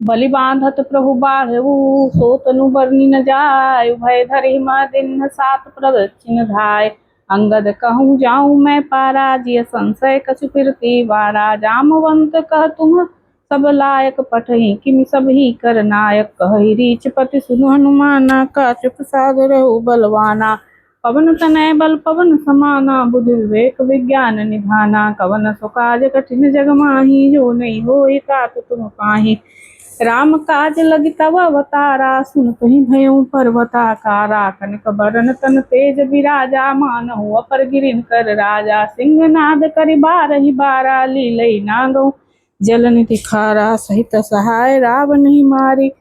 बलि बांधत प्रभु बाढ़ऊ, सो तनु बरनी न जाय। भय धरि दिन सात प्रदक्षिण धाय। अंगद कहूँ जाऊँ मैं पारा, जिय संशय कछु फिरती वारा। जामवंत कह तुम सब लायक, पठहि किमि सब ही कर नायक। कहि रीछ पति सुनु हनुमाना, काच प्रसाद रहु बलवाना। पवन तनय बल पवन समाना, बुद्धि विवेक विज्ञान निधाना। कवन सो काज कठिन जग माही, जो नहीं होई तात तुम पाही। राम काज लगी तब अवतारा, सुनत ही भयउ पर्वताकारा। कनक बरन तन तेज बिराजा, मानहु अपर गिरिन कर राजा। सिंहनाद करि बारहि बारा, लीलई नागऊ जल निधि खारा। सहित सहाय रावण ही मारी,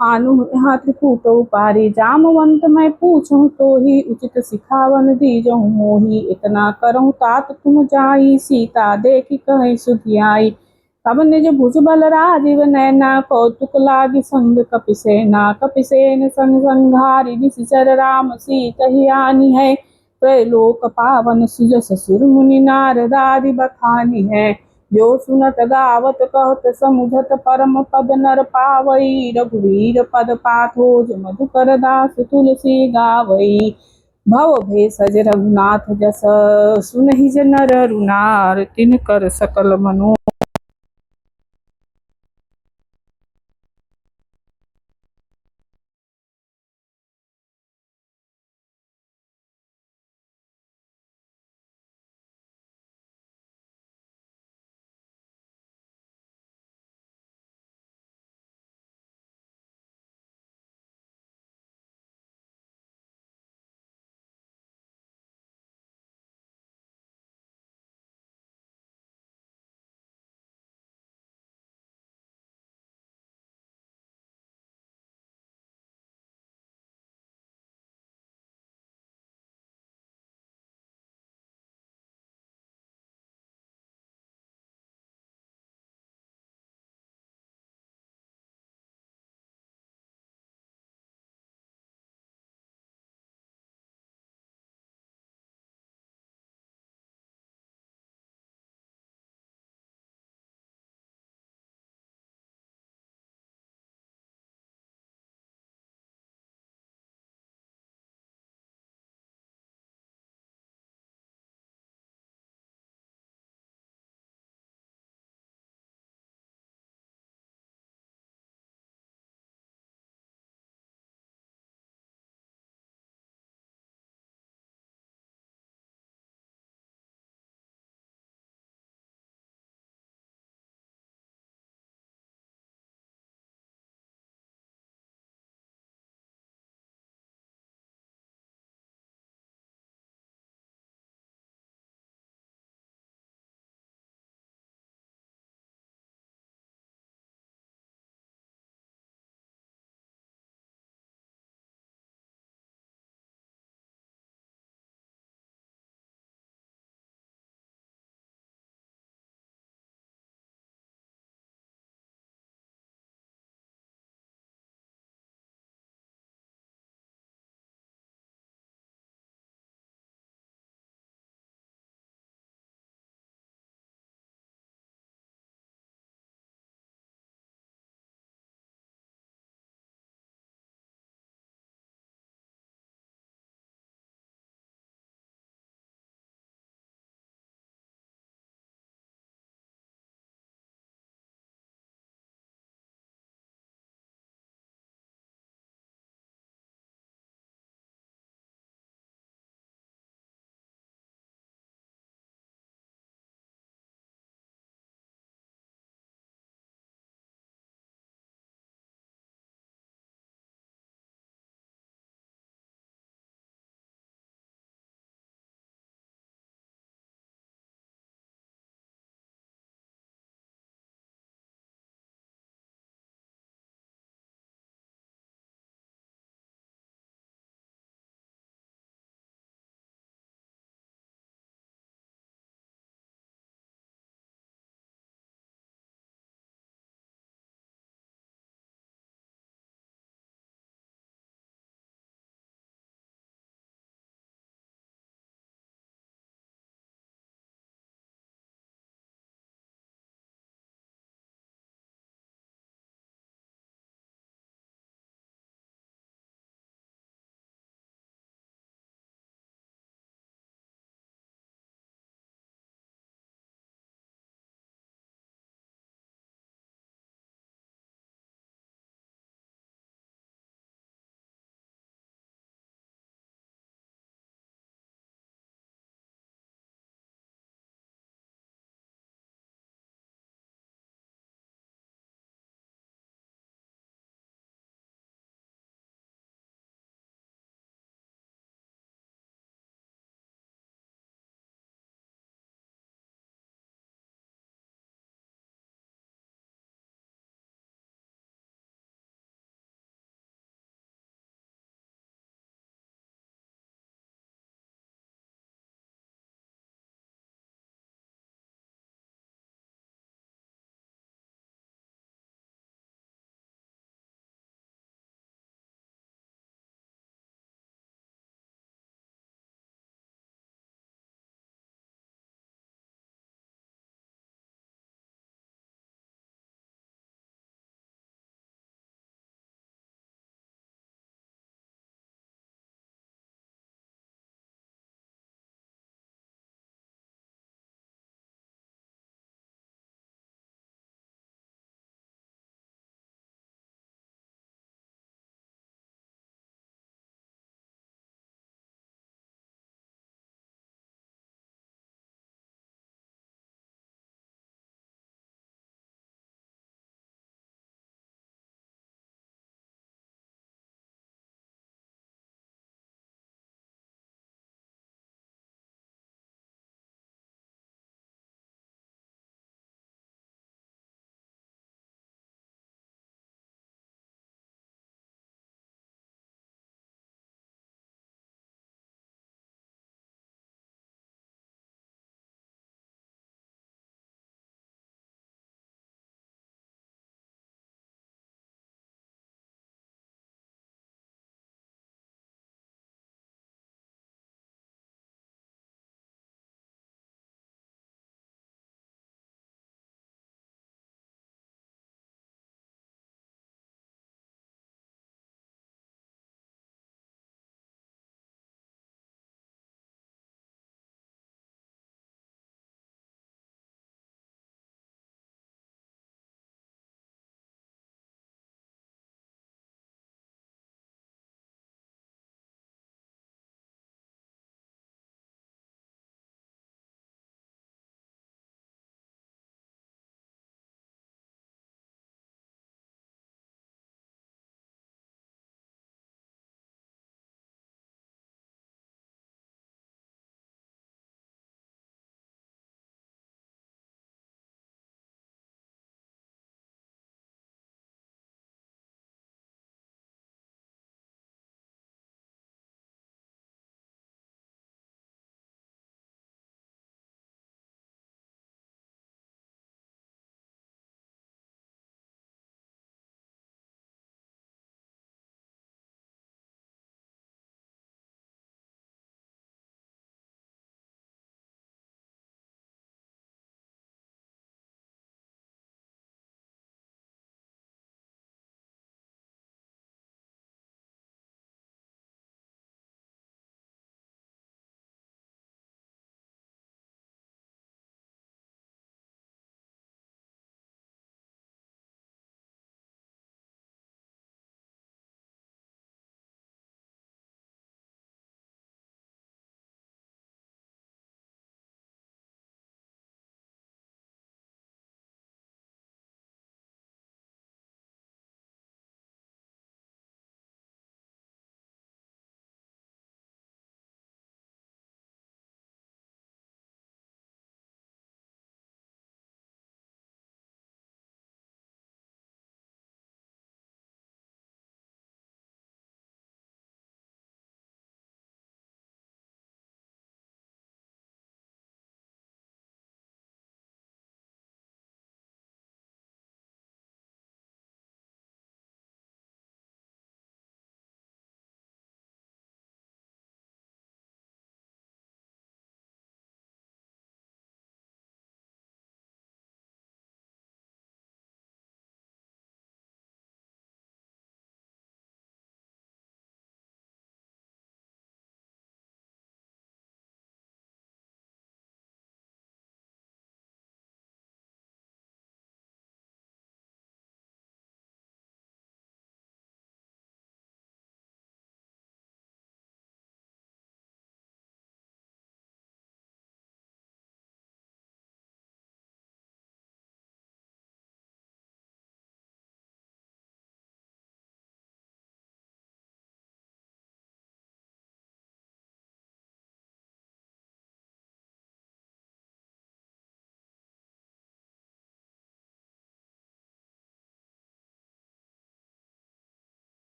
आनु यहाँ त्रिकूट पारी। जामवंत मैं पूछूं तो ही, उचित सिखावन दीजहु मोही। इतना करहु तात तुम जाई, सीता देखी कहीं सुधियाई। तब निज भुज बल राजीव नैना, कौतुक लागी संग कपिसेना। कपिसेन संग संघारि निशिचर, राम सीत हियानी है। त्रैलोक पावन सुजस सुर मुनि, नारद आदि बखानी है। जो सुनत गावत कहत समुझत, परम पद नर पावई। रघुवीर पद पाथोज, मधुकर दास तुलसी गावई। भव भेषज रघुनाथ जस, सुनहि नर रुनार। तिनकर सकल मनो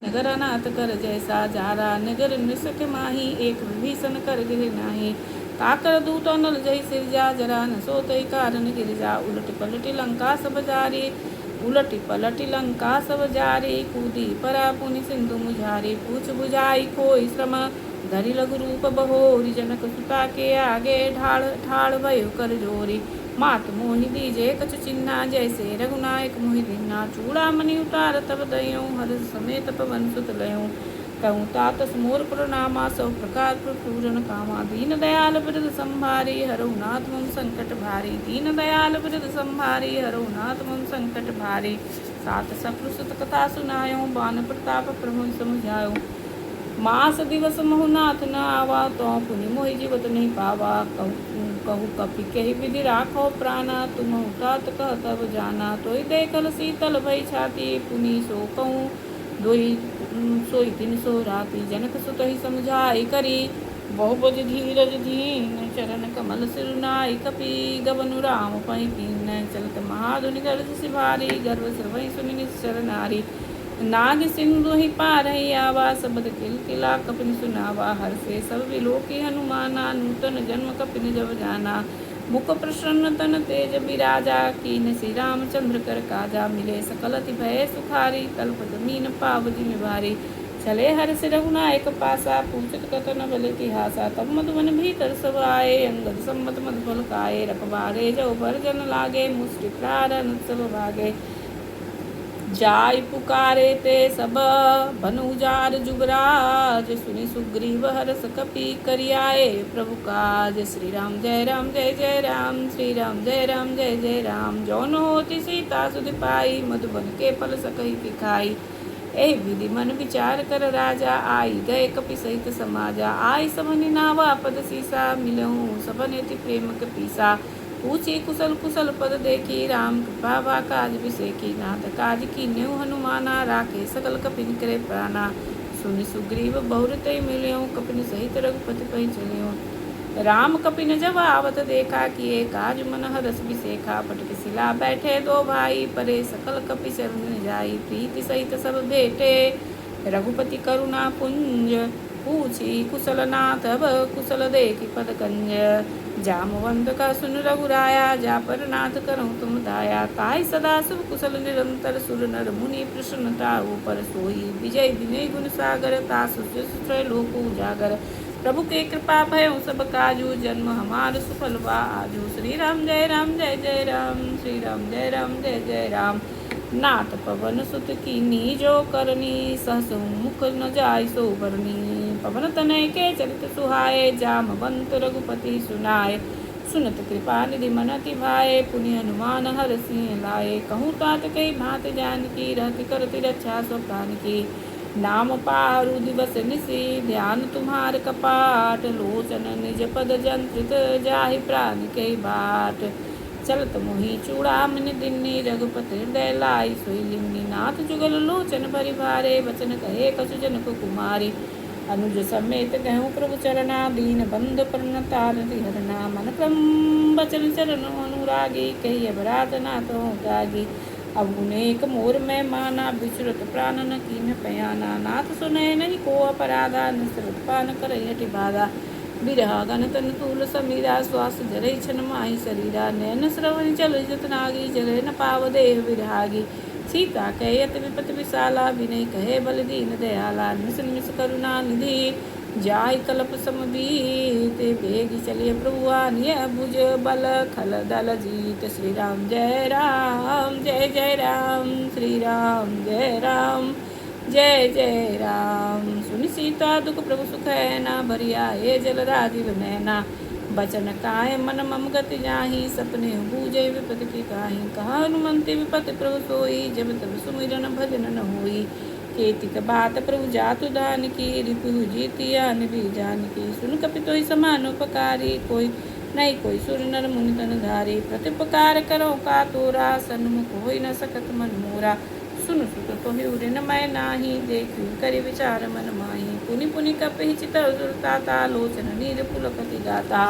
नगर अनाथ कर जैसा जारा, नगर नृसक माही, एक विभीषण कर गिर नाही। काकर दूत नल जय सिरजा, जरा न सोतई कारण गिरजा। उलट पलटी लंका सब जारी, उलटी पलटी लंका सब जारी। कूदी परा पुनि सिंधु मुझारी, पूछ बुझाई खोई श्रम। धरि लघु रूप बहोरी, जनक सुता के आगे ढाड़ ठाड़ भयो कर जोरी। मात मोहि दीजे कछु चिन्हा, जैसे रघुनायक मोहि दीन्हा। चूड़ामणि उतार तब दयऊँ, हर्ष समेत पवन सुत लयऊँ। कहूँ तात मोर प्रणामा, सब प्रकार पूरन कामा। दीन दयाल बिरद संभारी, हरहु नाथ मम संकट भारी। दीन दयाल बिरद संभारी, हरहु नाथ मम संकट भारी। सात सकृत कथा सुनायो, बान प्रताप प्रभु समुझायो। मास दिवस महु नाथ न आवा, तो पुनि मोहि जीवत नहीं पावा। कहु कपि कहि विधि राखो प्राणा, तुम तात कह तब जाना। तोहि देखल शीतल भई छाती, पुनि सो कहूँ दोई सोई दिन सो राती। जनक सुत ही समझाई करी, बहुबज धीरज धीन। चरण कमल सिरुनाई कपि, गबनु राम पै कीन। चलत महाधुनि गर्ज सिभारी, गर्व सिरवै सुनि निश्चर नारी। नाग सिंधु ही पारहि आवा, सबद किलकिला कपिन सुनावा। हर्षे सब विलोकी हनुमाना, नूतन जन्म कपिन जब जाना। मुख प्रसन्न तन तेज बिराजा, कीन श्री रामचंद्र कर काजा। मिले सकल अति भय सुखारी, तल्प जमीन पाव जिमि भारी। चले हर्ष रघुनायक पासा, पूछत कथन बल इतिहासा। तब मधुबन भीतर सब आए, अंगद सम्मत मधु फल खाए। रखबारे जो भरजन लागे, मुष्टि प्रारन सब भागे। जाय पुकारे ते सब भनुजार जुबराज, सुनि सुग्रीव हरष कपि करियाए प्रभु काज। श्री राम जय राम जय जय राम, श्री राम जय राम जय जय राम। जौन होति सीता सुधि पाई, मधुबन के फल सकहि खाई। एहि विधि मन विचार कर राजा, आई गए कपि सहित समाजा। आई सबनि नावा पद सीसा, मिलऊँ सबन अति प्रेम कपीसा। पूछी कुशल कुशल पद देखी, राम कृपा भा काज बिसेकी। नाथ काज कीन्यु हनुमाना, राखे सकल कपिन करे प्राणा। सुनि सुग्रीव बहुर तै मिल्यों, कपिन सहित रघुपति पै चलियों। राम कपिन जब आवत देखा, किए काज मन हरस बिसेखा। पटक सिला बैठे दो भाई, परे सकल कपि शरण जाई। प्रीति सहित सब भेटे, रघुपति करुणा पुंज। पूछी कुशल नाथ अब, कुशल देखी पद कंज। जामवंत का सुन रघुराया, जा पर नाथ करऊँ तुम दाया। ताहि सदा शुभ कुशल निरंतर, सुर नर मुनि प्रसन्नता ऊपर सोई। विजय विनय गुण सागर, तासु लोक उजागर। प्रभु के कृपा भयउ सब काजू, जन्म हमार सुफल बा आजू। श्री राम जय जय राम, श्री राम जय जय राम। नाथ पवन सुत कीनी जो करनी, सहस मुख न जाय सो बरनी। पवन तनय के चरित सुहाए, जामवंत रघुपति सुनाए। सुनत कृपा निधि मन अति भाए, पुनि हनुमान हरषि लाए। कहूँ तात कई भांति जानकी, रहति करति रक्षा सो प्राण की। नाम पारु दिवस निशि, ध्यान तुम्हार कपाट। लोचन निज पद जंत्रित, जाहि प्राण के बाट। चलत मोहि चूड़ामणि दिन्नी, रघुपति हृदय लाई सोई लिन्नी। नाथ जुगल लोचन भरि भारे, बचन कहे कछु जनक कुमारी। अनुज समेत गहूँ प्रभु चरना, दीन बंधु प्रणतार हरना। मन क्रम बचन चरण अनुरागी, कही अपराध नाथ हो त्यागी। अब अनेक मोर में माना, बिचरत प्राण न कीन पयाना। नाथ सुनय नहीं को अपराधा, निसरत पान करई हटि बाधा। बिरहा गन तन तूल समीरा, श्वास जरई छन माही शरीरा। नैन श्रवण जल जतनागी, जले न पाव देह विरहागी। सीता कहत विपत विशाला, विनय कहे बल दीन दयाला। निस निस करुणा निधि, जाय कल्प समबीत। बेगी चलिए प्रभु आनिय भुज, बल खल दल जीत। श्री राम जय जय राम, श्री राम जय जय राम। सुनि सीता दुख प्रभु सुख है ना, भरिया ये जल राजीव नैना। बचन काय मन मम गति जाहि, सपने बूझे विपत की काहि। कहा हनुमंति विपत प्रभु सोई, जब तब सुमिरन भजन न होई। केतिक बात प्रभु जातु दान की, रिपु जीतिया निधि जान की। सुन कपि तोहि समान उपकारी, कोई नहीं कोई सुर नर मुनि तन धारी। प्रत्युपकार करो का तोरा, सन्मुख होई न सकत मन मोरा। सुन सुत तोहि उरिन मैं नाही, देखी करि विचार मन माही। पुनि पुनि कपि चितौ दुर्ताता, लोचन नीर पुलकति गाता।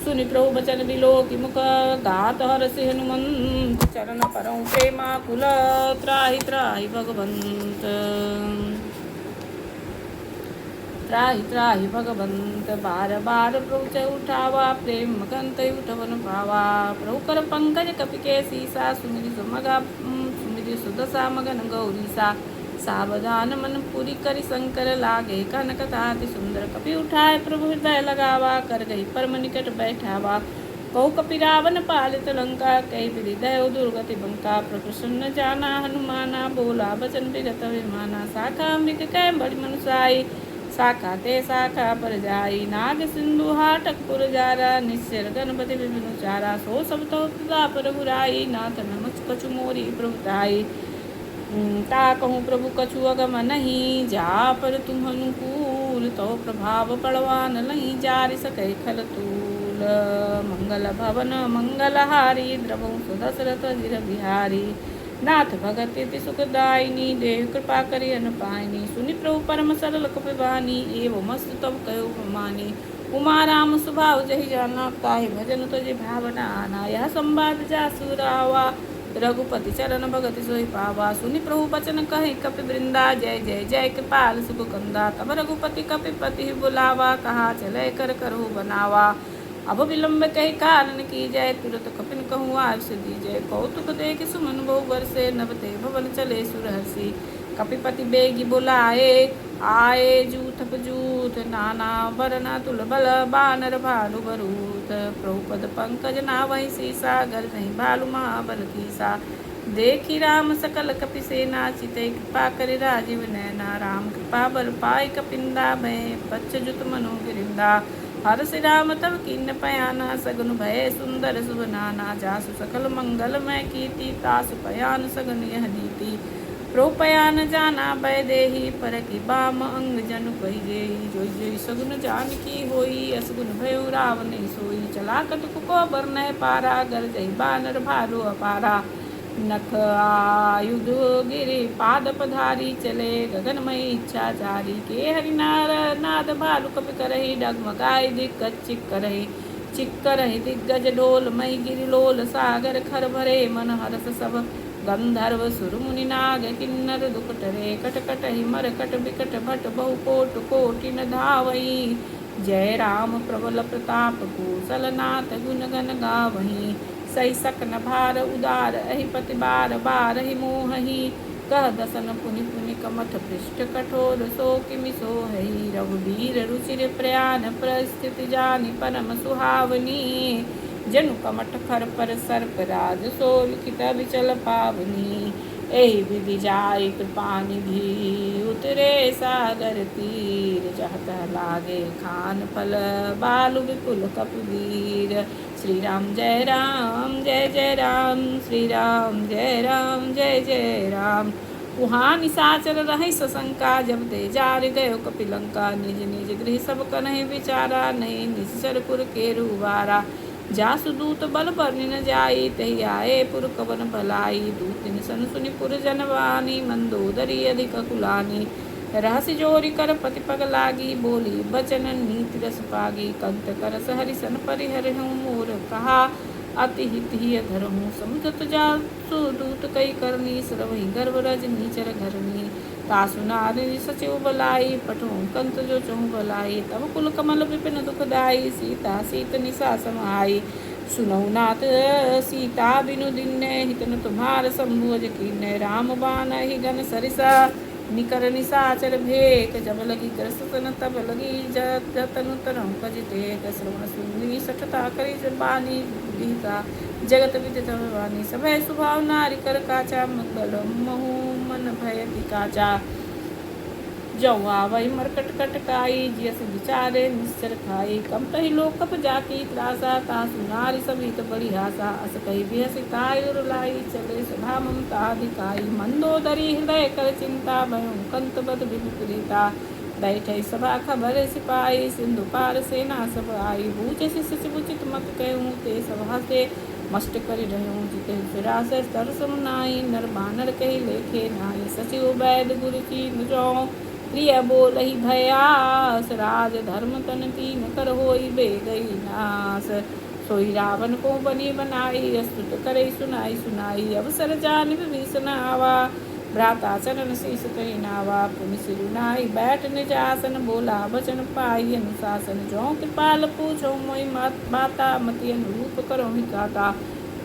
सुनि प्रभु बचन बिलोकि मुख गात हरसि हनुमंत चरण परौ प्रेमा कुल त्राहि त्राहि भगवंत त्राहि त्राहि भगवंत बार बार प्रभु च उठावा प्रेम कंत उठवन पावा प्रभु कर पंकज कपि के सीसा सुमिरि सुमगा सुमिरि सुदशा मगन गौरीसा सावधान मन पूरी करि शंकर लागे कनक ताति सुंदर कपि उठाए प्रभु हृदय लगावा कर गई परम निकट बैठावा कहु कपि रावण पालित लंका कई हृदय दुर्गति बंका प्रसन्न जाना हनुमाना बोला बचन विगत विमाना शाखा मृग कै बड़ी मनुषाई शाखा ते शाखा पर जाई नाग सिंधु हाटक पुर जारा निश्चर गणपति विभिन्न चारा सो सब तो पर बुराई नाथ नमच कछु मोरी प्रभुताई ता कहूँ प्रभु कछु अगम नहीं जा पर तुम अनुकूल तो प्रभाव पड़वान नहीं जारि सकै खल तूल मंगल भवन मंगलहारी द्रवौ सुदशरथ जिर बिहारी नाथ भगति सुखदायिनी देव कृपा करि अन पायनी सुनि प्रभु परम सरल कपिवानी एवं मस्त तब कयो मानी उमा राम स्वभाव जहि जाना ताहि भजन तुझे भावना आना यह संवाद जासुरावा रघुपति चरण भगति सोई पावा सुनि प्रभु बचन कहे कपि वृंदा जय जय जय कृपाल सुख कंदा तब रघुपति कपिपति बुलावा कहा चले कर करहु बनावा अब विलंब कही कारण की जय तुरत कपिन कहूँ आयुष दीजय कौतुक देख सुमन बहु वर्षे नवते भवन चले सुरहसी कपिपति बेगी बुलाए आए जूथ जूथ नाना वरना तुल बल बानर भानु बरूथ प्रभुपद पंकज ना वही सीसा घर नहीं भालु महाबल कीसा देखी राम सकल कपि सेना चिते कृपा करि राजीव नैना राम कृपा बल पाई कपिंदा भय बच्च जुत मनु गिरिंदा हर श्री राम तब किन्न पयाना सगुन भय सुंदर शुभ नाना जासु सकल मंगल मैं कीर्ति तासु पयान सगन यह नीति प्रोपयान जाना भय देही पर की बाम अंग जन कही जेही जोई जोई सगुन जान की होई असगुन भयो रावण सोई चला कटुक को बरनय पारा गर जय बानर भारो अपारा नख आयुध गिरे पाद पधारी चले गगनमयी इच्छा जारी के हरिनार नाद भालु कपि करही डगमगाई दिग्गज चिक करही दिग्गज डोल मई गिरि लोल सागर खर भरे मन हरस सब गंधर्व सुर मुनि नाग किन्नर दुखट रे कटकट ही मरकट बिकट भट बहु कोट कोटि न धावई जय राम प्रबल प्रताप कौशलनाथ गुण गण गावही सही सकन भार उदार अहि पति बार बार ही मोहि कह दसन पुनि पुनि कमठ पृष्ठ कठोर सो किमि सोहि रघुवीर रुचिर प्रयान परिस्थिति जानि परम सुहावनी जनु कमठ खर पर सर्प राज सो लिखित विचल पावनी एहि विधि जाय कृपा निधि उतरे सागर तीर जहत लागे खान फल बालु विपुल कपिवीर श्री राम जय राम श्री राम जय जय राम वहाँ निशाचर रही सशंका जब ते जार गयो कपिलंका निज निज गृह सब कन्है विचारा नहीं निश्चरपुर के रुवारा जासु दूत बल बरनि न जाई तहि आए पुर कवन भलाई दूतिन सन सुनि पुर जनवानी मंदोदरी अधिक कुलानी रहसि जोरी कर पति पग लागी बोली बचन नीति रस पागी कंत कर सहरि सन परिहरहूँ मोर कहा अति हित ही धरहूँ समुझत जासु दूत कई करनी सरवहि गर्भ रजनी चर घरनी तासु नारी सचिव बलाई पठूँ कंत जो चहु बलाई तब कुल कमल विपिन दुखदाई सीता सीत निशा समाई सुनौ नाथ सीता बिनु दिन हितन तुम्हार संभोज कीन्ह राम बान ही गन सरिसा निकर निशाचर भेक जब लगी ग्रसन तब लगी जतनु तरह कजिते श्रवण सुनी सठता करी बानी दीता जगत विदित वाणी सभय स्वभाव नारी कर काचा मंगल महु मन भय काचा जौआ वही मरकट कटकाई जियस विचारे निश्चर खाई कम कही लोक कप जाकी त्रासा तासु नारी सभी तो बड़ी हासा अस कही बिहसी ताई रुलाई चले सभा ममता दिखाई मंदोदरी हृदय कर चिंता भयों कंत बद विपरीता बैठे सभा खबर सिपाही सिंधु पार सेना सब आई बूझे शिष्य उचित मत कहूँ ते सभा से मस्ट करी रहूँ जिते फिरास तरस नाई नर बानर कही लेखे नाई सचिव वैद गुरु चीन जो प्रिय बोलहि भयास, राज धर्म तन कीन कर होई बेगई नास। सोई रावण को बनी बनाई, अस्तुत करे सुनाई सुनाई। अवसर जान विभीषण आवा, भ्राता चरण शीस कहि नावा। पुनि सिरु नाई बैठ निज आसन, बोला बचन पाई अनुशासन। जो कृपाल पूछो मोहि माता, मति अनुरूप करो हिकाता।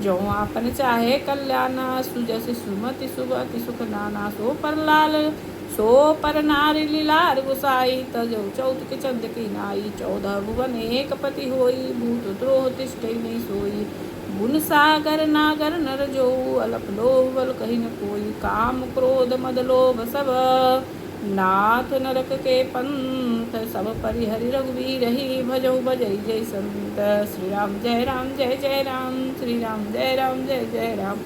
जो आपन चाहे कल्याणा, सुजस सुमति सुबति सुख नाना। सो पर नारी लीलार गुसाई, तजो चौथ के चंद की नाई। 14 भुवन एक पति होई, भूत द्रोह तिष्ठै नहीं सोई। गुण सागर नागर नर जो, अलप लोभ बल कहि न कोई। काम क्रोध मद लोभ सब, नाथ नरक के पंथ। सब परिहरि रघुवीर ही, भजौ भजई जय संत। श्री राम जय राम जय जय राम, श्री राम जय राम जय जय राम।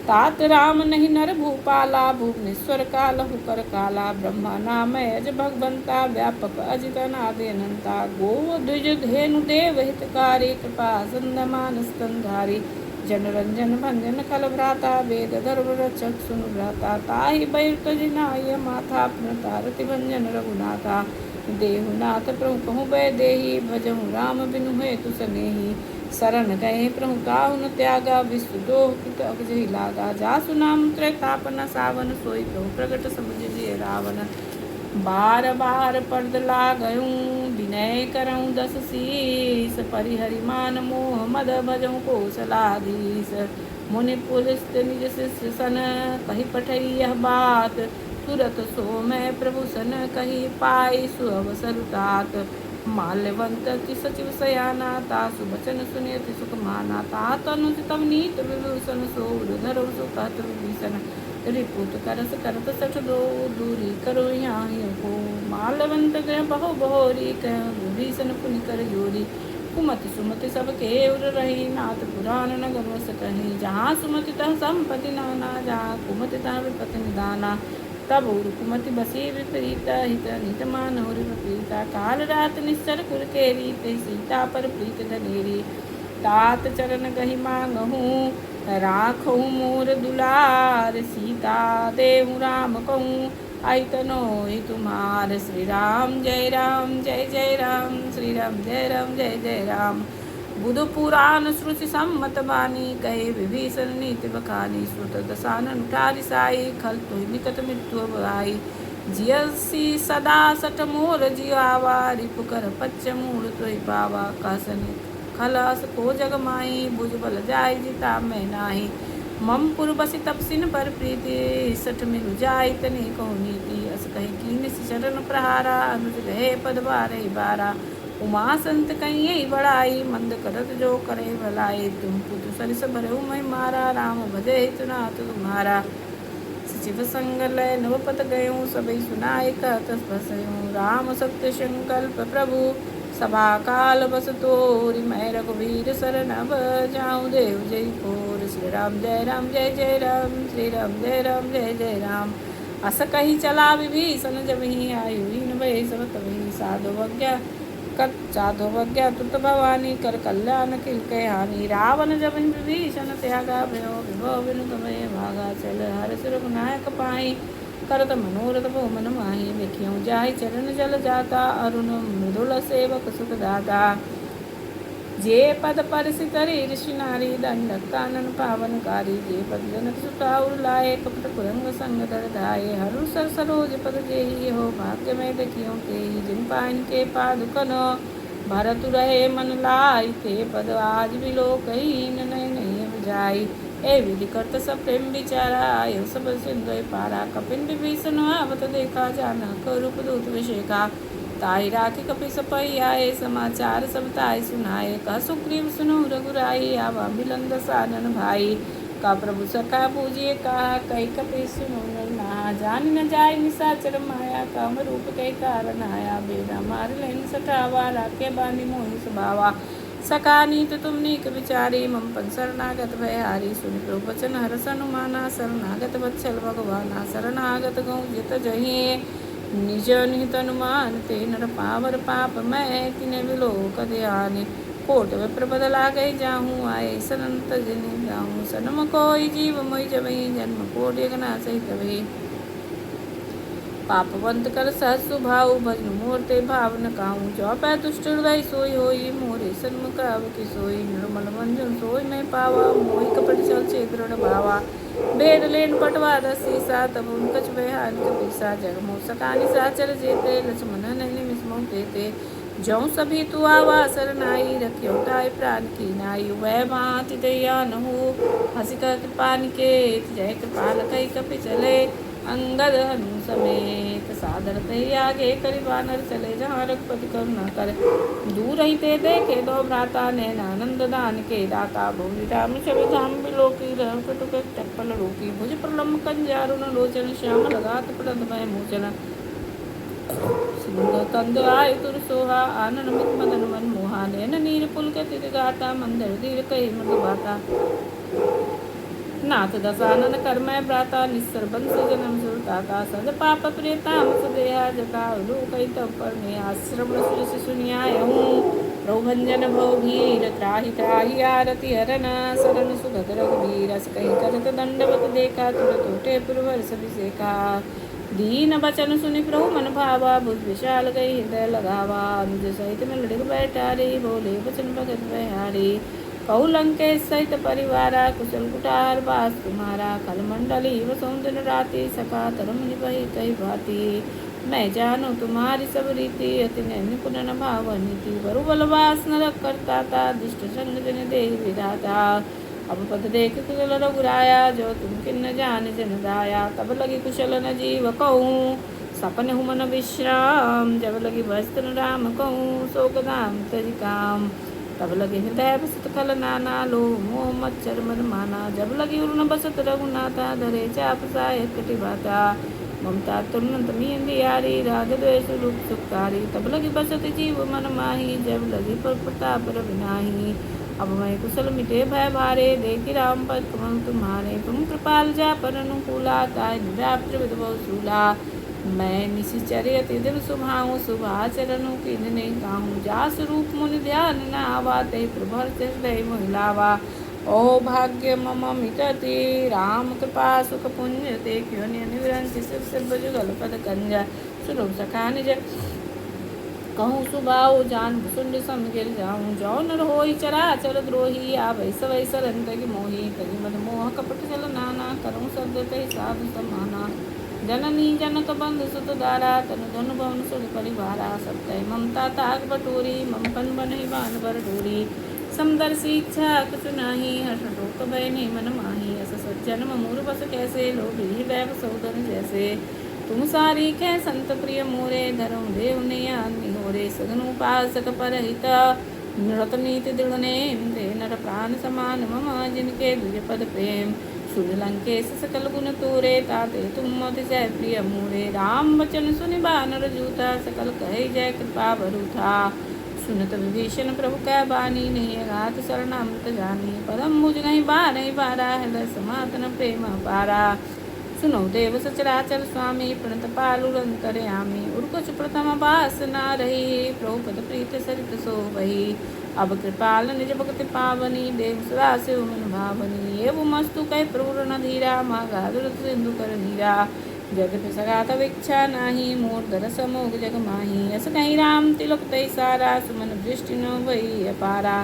तात राम नहीं नर भूपाला, भुवनेश्वर कालहु कर काला। ब्रह्मा नाम अज भगवंता, व्यापक अजित अनादि अनंता। गो द्विज धेनु देव हितकारी, कृपा संद मानस कंधारी। जन रंजन भंजन खल भ्राता, वेद धर्म रक्षक सुनु भ्राता। ताहि बैर तज नाय माथा, तारति भंजन रघुनाथा। देहुनाथ प्रभु कहु वैदेही, भजहु राम बिनु हेतु सनेही। शरण गए प्रभु ताहु न त्यागा, विश्व दोह कृत अगजहि लागा। जासु नाम त्रैतापन सावन, सोई प्रभु प्रगट समुझिए रावण। बार बार पर्द लागयूं, विनय करऊं दस शीस। परिहरि मान मोह मद, भजऊं कौशलाधीश। मुनि पुलिस निज शिष्य सन, कही पठई यह बात। तुरत सो मैं प्रभु सन, कही पाई सुअवसर तात। माल्यवंत की सचिव सयाना, तासु बचन सुनियति सुख माना। तात अनुज तव नीत विभूषण, सोर धरो सो कहत विभीषण। रिपुत करस करत सठ दो, दूरी करो यहाँ को। मालवंत गृह बहु बहोरी, कह विभीषण पुनि कर जोरी। कुमति सुमति सब केउर रही, नाथ पुराण न गमस कहीं। जहाँ सुमति तह संपत्ति नाना, जहाँ कुमति तह विपति निदाना। तब कुमति बसी विपरीत, हित नित मानहु विपरीता। काल रात निश्चर कुर केरी, ते सीता पर प्रीत धनेरी। तात चरण गहि मांगहूँ, राखहु मोर दुलार। सीता देहु राम कहूँ, आई तनोहि तुम्हार। श्री राम जय राम, श्री राम जय जय राम। बुध पुराण श्रुति सम्मत बानी, कहे विभीषण नीति बखानी। श्रुत दसानन उठारि साई, खल तुहि निकट मृत्यु भाई। जियसी सदा सठ मोर जियावा, रिपु कर पच्च मूल तुहि पावा। कहसनि खलस को जग माही, भुज बल जाय जिता मैं नाही। मम पुर बसि तपसिन पर प्रीति, सठ मिरु जाय तनि कहु नीति। अस कहि कीन शरण प्रहारा, अनुज गहे पद बारहि बारा। उमा संत कहिए बड़ाई, मंद करत जो करे भलाई। तुम पुत्र सरिस भरहु मैं मारा, राम भजे हित नाथ तुम्हारा। सचिव संग लय नवपत गयूं, सबई सुनाय कहत बसयूं। राम सत्य संकल्प प्रभु, सभा काल बस तोरि। मैं रघुवीर शरण अब जाऊँ, देव जय कोर। श्री राम जय राम, श्री राम जय जय राम। अस कही चला विभीषण, जबहि आयु हीन भय सब तबहि। साधुवज्ञा तुत भवानी, कर कल्याण किल के हानि। रावण जबहि विभीषण त्यागा, भयो विभव बिनु तमय भागा। चल हर्ष रघुनायक पाई, करत मनोरथ बहु मन माही। लिखियों जाहि चरण जल जाता, अरुण मृदुल सेवक सुख दाता। जे पद परसि तरि ऋषि नारी, दंडक कानन पावनकारी। जे पद जनक सुता उर्लाए, कपट कुरंग संग दर धाये। हरु सर सरोज पद जेहि, हो भाग्य में देखियों तेहि। जिन पाइन के पादुकन, भरतु रहे मन लाई। ते पद आज बिलो कही, नय नहीं जाई। ए विधि करत सब प्रेम विचारा, आयो सब सिंधु पारा। कपिन विभीषण आवत देखा, जानक रूप दूत विषेका। ताहि राखी कपि सपहि आए, समाचार सब ताहि सुनाए। कह सुग्रीव सुनो रघुराई, आवा मिलन दसानन भाई। का प्रभु सखा पूजिए कहा, कही कपि सुनो नर नाहा। जान न जाय निशाचर माया, काम रूप कई कारण आया। बेरा मार लेन सठावा, राखे बानी मोहि सुभावा। सका नीत तुम नीक विचारी, मम पद शरणागत भयहारी। सुनि प्रभु वचन हरष अनुमाना, शरणागत वत्सल भगवाना। शरणागत गौ जित जहिए, निज निहित अनुमान। ते नर पावर पाप मैं, तिने विलोक ध्यान। कोट विप्र बद लागै जाहूँ, आए सनंत जिन जाहूँ। सनम कोई जीव मोहि जबहि, जन्म कोटि अगना सहित भई। पापवंत कर सहज सुभाव भजन मूर्ते भाव न काहू जो पै दुष्ट हृदय सोई होई मोरे सन्मुख अब की सोई निर्मल मंजन सोई मैं पावा मोहि कपट चल चे दृढ़ भावा बेद लेन पटवा दसी सा तब कछ बेहान कपीसा जग मोह सकानि साचर जेते लक्ष्मण नैनि मिसमो तेते जौ सभी तू आवा सरनाई रख्यो ताय प्राण की नाई वह भांति दया न हो हसी कर कृपा निकेत जय कृपाल कई कपि चले अंगद हनु समेत सादर ते आगे करि बानर चले जहाँ रघुपति करुणा करे दूर ही ते देखे दो भ्राता नैनानंद दान के दाता भूमि राम छवि धाम बिलोकी राम कटुक चप्पल रोकी भुज प्रलम्ब कंजारुण लोचन श्याम लगात प्रद भय मोचन सिंह कंद आय तुर सोहा आनन मुख मदन मन मोहा नैन नीर पुलक तिर गाता मंदिर धीर कही मृग बाता नाथ दसानन कर्मय भ्राता निस्सर बंस जन्म सुरताता सद पाप प्रेताम सुदेहा जता लोकई तब पर आश्रम सुरस सुनियाय हूँ प्रभंजन भव भीर त्राहि त्राहि आरति हरन शरण सुगत रघुवीर अस कहीं करत दंडवत देखा तुरत उठे पुरवर सभिषेका दीन बचन सुनि प्रभु मन भावा भुज विशाल गई हृदय लगावा निज सहित में लड़क बैठा रे बोले बचन भगत बहारी कहु लंकेश सहित परिवारा कुशल कुटार बास तुम्हारा कल मंडली वसुंधन राति सका धर्म निभई कई भांति मैं जानू तुम्हारी सब रीति अति निपुण न भाव नीति बरु बलवास न करता था दुष्ट संग जन दे विधाता अब पद देख कुशल रघुराया जो तुम किन्न जान जन दाया तब लगी कुशल न जीव कहूँ सपन हुमन विश्राम जब लगी भस्तन राम कहूँ शोक धाम तज काम तब लगे हृदय बसत कल नाना लो मोह मच्छर मद माना जब लगी उर्न बसत रघुनाथा धरे चाप साय कटि बाता ममता तुरंत मियारी राग द्वेष रूप सुखकारी तब लगी बसत जीव मन माही जब लगी पर प्रताप रविनाही अब मैं कुशल मिटे भय भारे देखी राम पद कमल तुम्हारे तुम कृपाल जा पर अनुकूला ताय निराप्त विधव सूला मैं निशिचर्य दिव सुभाऊँ शुभाचरणों की नहीं काहूँ जास रूप मुनि ध्यान न आवा ते प्रभर हृदय महिलावा ओ भाग्य मम मिटति राम कृपा सुख पुण्य ते क्यों निवृंत सिर जुगल पद कंजा सुनो सखा निज कहूँ सुबाऊ जान भुसुंड सम गिर जाऊँ जौ नर होई चराचर द्रोही आ वैस वैस रंत की मोही तगी मद मोह कपट चल नाना करूँ शब्द ते साधु समाना जननी जनक बंधु सुत दारा तनु धनु भवन सुर परिवारा सब कह ममता ताग बटोरी ममपन बन बान बर डोरी समदर्शी इच्छा कुछ नाही हर्ष शोक भय नहीं मन माही अस सज्जन मूर बस कैसे लोभी हृदय सौदन जैसे तुम सारी कै संत प्रिय मोरे धर्म देव ने होरे सदन उपासक पर हित नृत नीति दृढ़ नेम दे नर प्राण समान मम जिनके द्विज पद प्रेम सुन लंकेश सकल गुण तोरे ताते तुम अतिशय प्रिय मोरे राम वचन सुनि बानर जूता सकल कहे जय कृपा बरूथा सुनत विभीषण प्रभु कै बानी नहीं अगात शरणामृत जानी परम मुझ नहीं बारा हृदय समातन प्रेम पारा सुनो देव सचराचर स्वामी प्रणत पालुरंतरयामी उर्कुच प्रथम वासना रही प्रभु पद प्रीत सरित सो वही अब कृपाल निज भक्ति पावनी देव सदा शिव मन भावनी एवं मस्तु कह प्रपूर्ण धीरा मागा दुरत सिंधु कर नीरा जग सगात विच्छा नाही मोर दरस मोग जग माही अस कहीं राम तिलक तय सारा सुमन दृष्टि न वही अपारा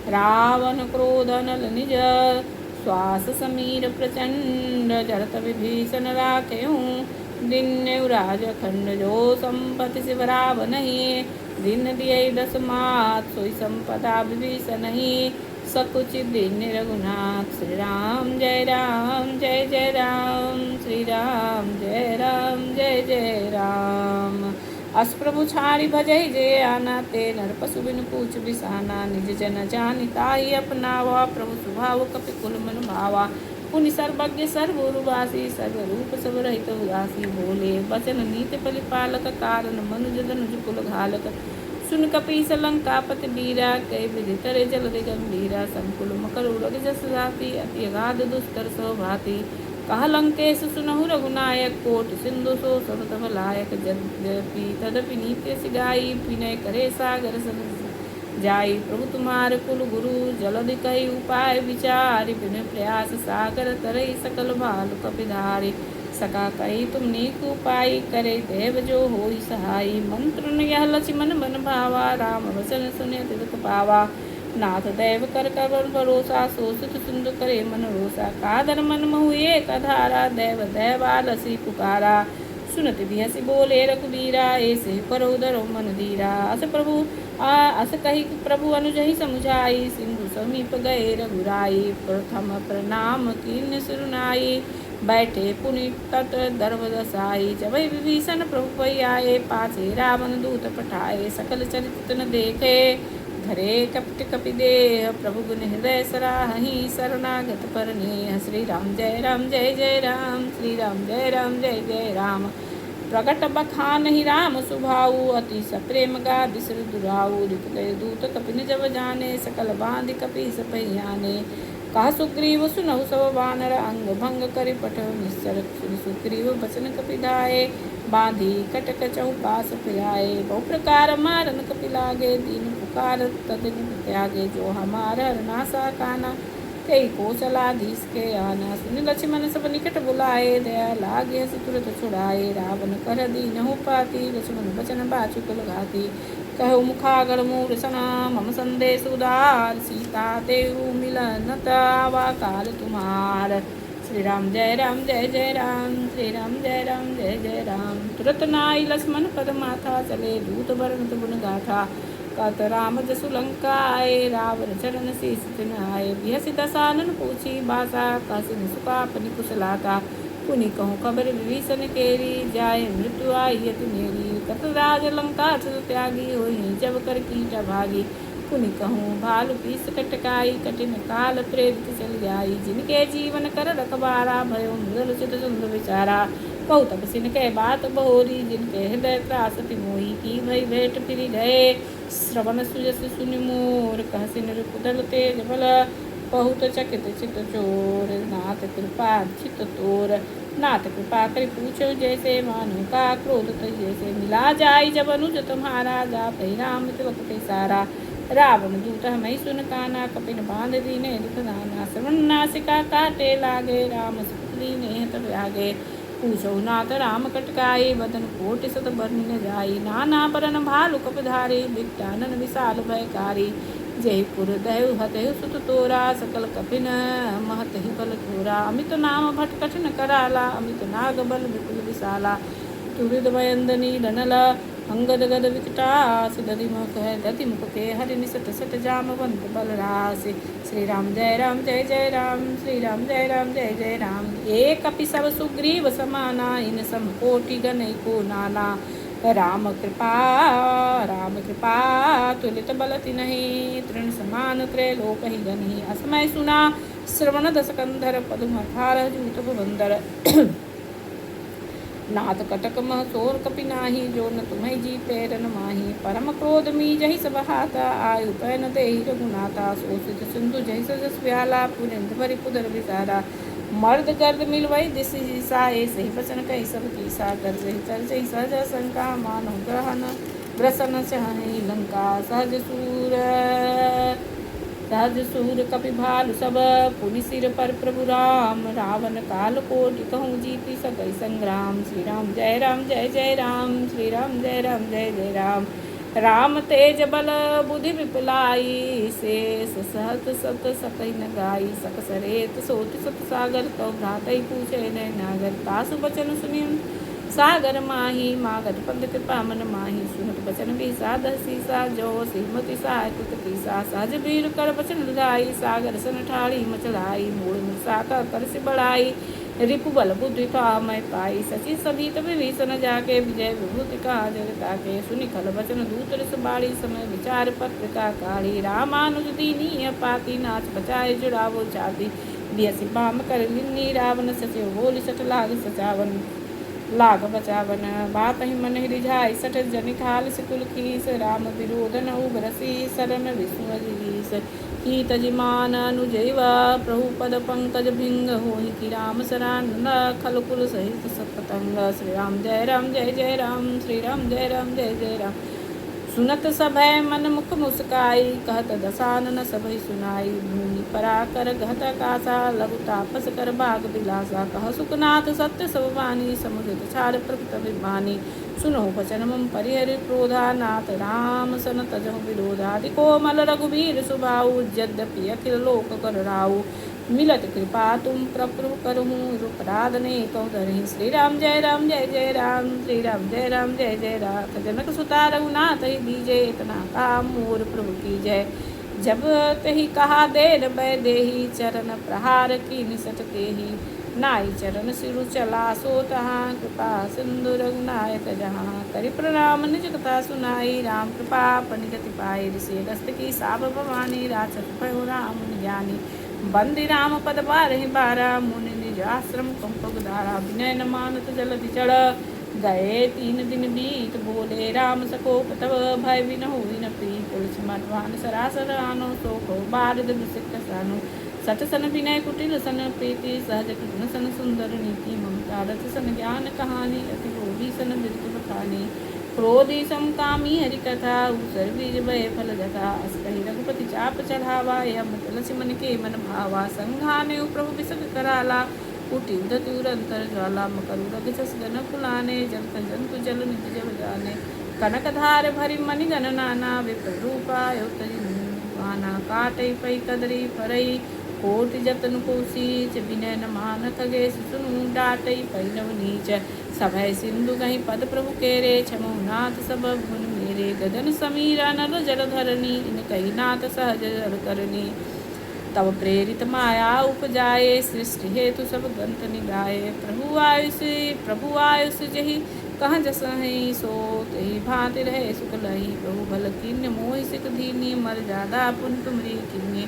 रावण क्रोध नल निज श्वास समीर प्रचंड जरत विभीषण राख्यूं दिन राज खंड जो संपत्ति शिवराव नहीं दिन दिए दस मात सोई संपदा विभीषण नहीं सकुचित दिन रघुनाथ श्री राम जय राम श्री राम जय जय राम अस प्रभु छाड़ी भजय जय आना ते नर पशु बिन पूछ बिसाना निज जन जानिता ही अपनावा प्रभु स्वभाव कपि कुल मन भावा पुनि सर्वज्ञ सर्वोरुवासी सर्वरूप सब रहित उदासी बोले वचन नीति परिपालक कारण मनुज धनुज कुल घालक सुन कपीस लंकापति बीरा कई विधि तरे जल गंभीरा संकुल मकर उरग जस जाति अति अगाध दुस्तर सौभाति कह लंकेश सुनहु रघुनायक कोट सिंधु सो सब लायक यद्यपि तदपि नीत्य सिगाई विनय करे सागर जाई प्रभु तुम्हारे कुल गुरु जलधि कही उपाय विचारि बिन प्रयास सागर तरई सकल भालु कपिधारी सका कही तुम नीक उपाय करे देव जो होई सहाई मंत्र न यह लक्ष्मण मन भावा राम वचन सुने तिलक पावा नाथ देव कर कवर भरोसा सोचित सिंधु करे मन रोसा कादर मन महु एक धारा देव देवालसी पुकारा सुनत भी हसी बोले रघुबीरा ऐसे करो धरो मन धीरा अस कही प्रभु अनुजहि समुझाई सिंधु समीप गए रघुराई प्रथम प्रणाम कीन सिरुनाई बैठे पुनि तट दर्भ दसाई जब विभीषण प्रभु पै आए पाछे रावण दूत पठाए सकल चरित न देखे धरे कपट कपि देह प्रभु गुण हृदय सराहि शरणागत पर नेह श्री राम जय राम श्री राम जय जय राम प्रकट बखान ही राम सुभाऊ अति सप्रेम गा बिसर दुराऊ लिख गए दूत कपिन जब जाने सकल बांध कपि सपहियाने कहा सुग्रीव सुनहु सब वानर अंग भंग करि पठ निश्चर सुग्रीव बचन कपि धाये बांधी कटक चौपास फिराए बहु प्रकार मारन कपि लागे दीन पुकार तदिन त्यागे जो हमार नासा काना कई कौशलाधीश के आना सुन लक्ष्मण सब निकट बुलाए दया लागे हस तुरत छुड़ाए रावण कर दीन हो पाती लक्ष्मण बचन बाचु कुल घाती कहो मुखागर मूर सना मम संदेश उदार सीता देव मिलन तावा काल तुम्हार श्री राम जय राम जय राम श्री राम जय जय राम तुरत नाई लक्ष्मण पद माथा चले दूत बरन गुण गाथा कत राम जसु लंका आए रावण चरण शीस तिन आए बिहसी दसानन पूछी भाषा कसिन सुकापनि कुशलाता पुनि कहूँ खबर विभीषण केरी जाय मृत्यु आई यति मेरी कत राज लंका त्यागी होई जब कर कीटा भागी पुनि कहूँ भालु पीस कटकाई कठिन काल प्रेरित चल जाई जिनके जीवन कर रखबारा भयो मृदल चित सुंद विचारा कहु तब सिन के बात बहोरी जिनके हृदय त्रासति मोही की भई भेंट फिर गए श्रवण सुजस सुनि मोर कहसिन रिपुदल तेज बल बहुत चकित चित चोर नाथ कृपा चित तोर नाथ कृपा कर पूछो जैसे मानो का क्रोध जैसे मिला जाई जब अनुज तुम्हारा जा राम तिलक के सारा रावण दूत हमें सुन काना कपिन बांध दीने दुख नाना श्रवण नासिका काटे लागे राम सुपुत्री ने तब आगे पूछो नाथ राम कटकाई बदन कोटि सत बरन न जाई नाना बरन भालु कपधारी विटानन विशाल भयकारी जयपुर दयु हतयु सुत तोरा सकल कपिन महत ही बल थोरा अमित नाम भट कठिन कराला अमित नाग बल विपुल विशाला तुरिद वयंदनी रनल अंगद गद विकटास दधि मुख है दधि मुख के हरि निसट सट जामवंत बलरास श्री राम जय राम श्री राम जय राम एक कपि सब सुग्रीव समाना इन सम कोटि गण को नाना राम कृपा तुलित बलति नहीं तृण समान त्रैलोक ही गनि असमय सुना श्रवण दस कंधर पदुमथार जूत बंदर नाथ कटक मह सोर कपि नाही जो न तुम्हें जीते रन माही परम क्रोध मी जहि सब हाथा आयु पैन देहि रघुनाथा सोचित सिंधु जहि सजस व्याला पुरेंद्र भरि पुदर विसारा मर्द गर्द मिलवई दिस साए सही वचन कही सब कीसा कर जहि चल जहि सहज शंका मानो ग्रहण ग्रसन चहि लंका सहज सूर कपि भालु सब पुनि सिर पर प्रभु राम रावण काल कोटि कहूँ जीति सकई संग्राम श्री राम जय राम श्री राम जय राम राम तेज बल बुद्धि विपुलाई शेष सहत सत सकई न गाई सक सरेत सोति सत सागर तो भ्रातई पूछे न नागर तासु बचन सुनि सागर माही मागध पंथ कृपा मन माही सुनत बचन भी साध सीसा जो श्रीमती सहाय कुत कीसा सहज वीर कर बचन लगाई सागर सन ठाड़ी मचलाई मूड़ मुसा कर से बढ़ाई रिपु बल बुद्धि का मैं पाई सची सभी तभी भीषण जाके विजय विभूति कहा जगता के सुनि खल बचन दूत रस बाड़ी समय विचार पत्रिका काढ़ी रामानुज दीनी पाती नाच बचाए जुड़ावो छाती बियसी बाम कर लिन्नी रावण सचिव बोली सट लाग सचावन लाग बचावन बात ही मन रिझाई सठ जनि खाल सिकुल खीस राम विरोधन उबरसी शरण विष्णुजीस की तजिमान अनुजैव प्रभु पद पंकज भिंग होहि की राम शरण खलकुल सहित सततंग श्री राम जय राम श्री राम जय राम सुनत सभय मन मुख मुस्काई, कहत दसानन सभय सुनाई। भूमि पराकर घत कासा, लघु तापस कर बाग बिलासा। कह सुखनाथ सत्य सब वाणी, समुदित छाड़ प्रकृत विमानी। सुनो वचन मम परिहरि क्रोधा, नाथ राम सन तजहु विरोधा। अति कोमल रघुबीर सुबाऊ, यद्यपि अखिल लोक कर राऊ। मिलत कृपा तुम प्रभु करहूँ, रूपराध ने कहु धरहि। श्री राम जय राम जय जय राम, श्री राम जय राम जय जय राम। जनक सुता रघुनाथ ही दीजे, इतना काम मोर प्रभु की जय। जब तही कहा देन बै देही, चरण प्रहार की निसट तेही। नाई चरण सिरु चला सो तहाँ, कृपा सिंधु रघुनायक जहाँ। करि प्रणाम निज कथा सुनाई, राम कृपा पनिगति पाई। ऋषि अगस्त की साब भवानी, राक्षस भयो राम ज्ञानी। बंदी राम पद बारहि बारा, मुनि निज आश्रम कंपक धारा। विनय न मानत जलधि चढ़, गए 3 दिन बीत। बोले राम सकोप तब, भय बिन हुई न प्रीत। तुलसी मधुवान सरासर आनो, सोखो बारद बिसिक सानो। सठ सन विनय कुटिल सन प्रीति, सहज कृष्ण सन सुंदर नीति। ममता रथ सन ज्ञान कहानी, अति लोभी सन बिरतु बखानी। क्रोधी समकामी हरि कथा, उसर बीज भय फल जथा। अस कही रघुपति चाप चढ़ावा, यह मत लसी मन के मन भावा। संघाने प्रभु बिसक कराला, उठी उदति उरंतर ज्वाला। मकर उरग जस गन फुलाने, जंत जंतु जल निज जब जाने। कनक धार भरि मणि गण नाना, विप्र रूपा योतरि पाना। काटई पई कदरी फरई, कोटि जतन को सींच। विनय न मान खगे सुनु, डाटई पई नव नीच। सभय सिंधु कहीं पद प्रभु केरे, छमो नाथ सब गुण मेरे। गगन समीरा नर जल धरनी, इन कही नाथ सहज जल करनी। तब प्रेरित माया उपजाए, सृष्टि हेतु सब ग्रंथ निगाए। प्रभु आयुष जही कहाँ जसहि, सो तही भांति रहे सुख लही। प्रभु भल कीन्य मोहि सिख दीनी, मर जादा पुन तुमरी कीन्य।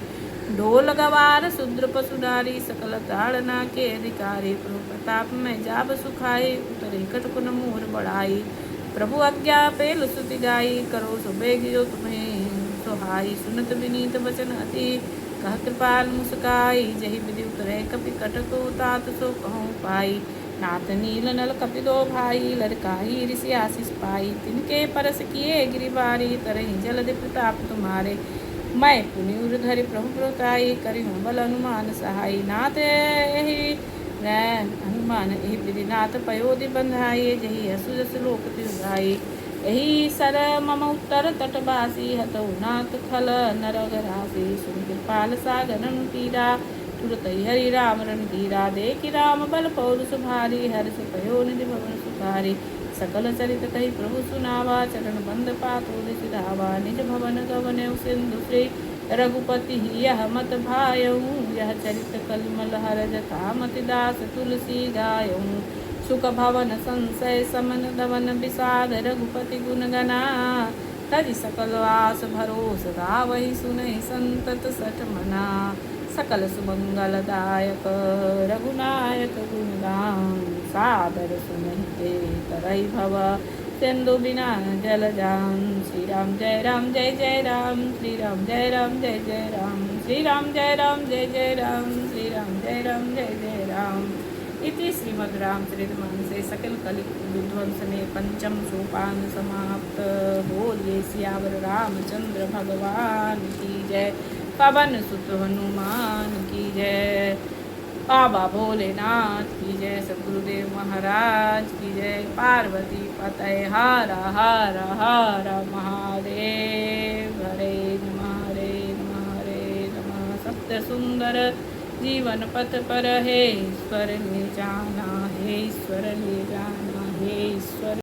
ढोल गवार शूद्र पशुधारी, सकल ताड़ना के अधिकारी। प्रभु प्रताप में जाब सुखाई, उतरे कटकुन मोर बढ़ाई। प्रभु आज्ञा पेल सुति गाई, करो सो बेग जो तुम्हें सुहाई। सुनत विनीत वचन अति, कह कृपाल मुस्काई। जही विधि उतरे कपि कटको, तात सो कहूँ पाई। नाथ नील नल कपि दो भाई, लड़काई ऋषि आशीष पाई। तिनके परस किए गिरिबारी, तरहि जलधि प्रताप तुम्हारे। मैं पुनि उर्धरि प्रभु प्रताई, करिहूँ बल हनुमान सहाय। नाथ यही हनुमान यही विधि, नाथ पयोधि बंधाई। जही हसु जस लोक तिरगाई, यही सर मम उत्तर तटवासी। हतौ नाथ खल नरगरासी, सुन कृपाल सागर तीरा। तुरत हरि राम रणधीरा, देखि राम बल पौरुष भारी। हर्ष भयो निधि भवन सुखारी, सकल चरित कही प्रभु सुनावा। चरण बंद पातो धावा, निज भवन गवन सिंधु श्री। रघुपति यह मत भायऊ, यह चरित कलमल हर जथा। मति दास तुलसी गायऊ, सुख भवन संशय समन दवन विषाद। रघुपति गुण गना, तजि सकल आस भरोस। गावहि सुनहि संतत सठ मना, सकल सुमंगलदायक। रघुनायक गुणगान, सादर सुनहि ते तरहि भव। सिंधु बिना जल जान। श्री राम जय राम जय जय राम, श्री राम जय राम जय जय राम। श्री राम जय राम जय जय राम, श्री राम जय राम जय जय राम। इति श्रीमद् रामचरितमानसे सकल कलि विध्वंसने पंचम सोपान समाप्त। बोलिए सियावर रामचंद्र भगवान की जय, पवन सुत हनुमान की जय, बाबा भोलेनाथ की जय, सदगुरुदेव महाराज की जय। पार्वती पतये हर हर हर महादेव। हरे नमः हरे नमः हरे नमः। सत्य सुंदर जीवन पथ पर, हे ईश्वर ले जाना, हे ईश्वर ले जाना, हे ईश्वर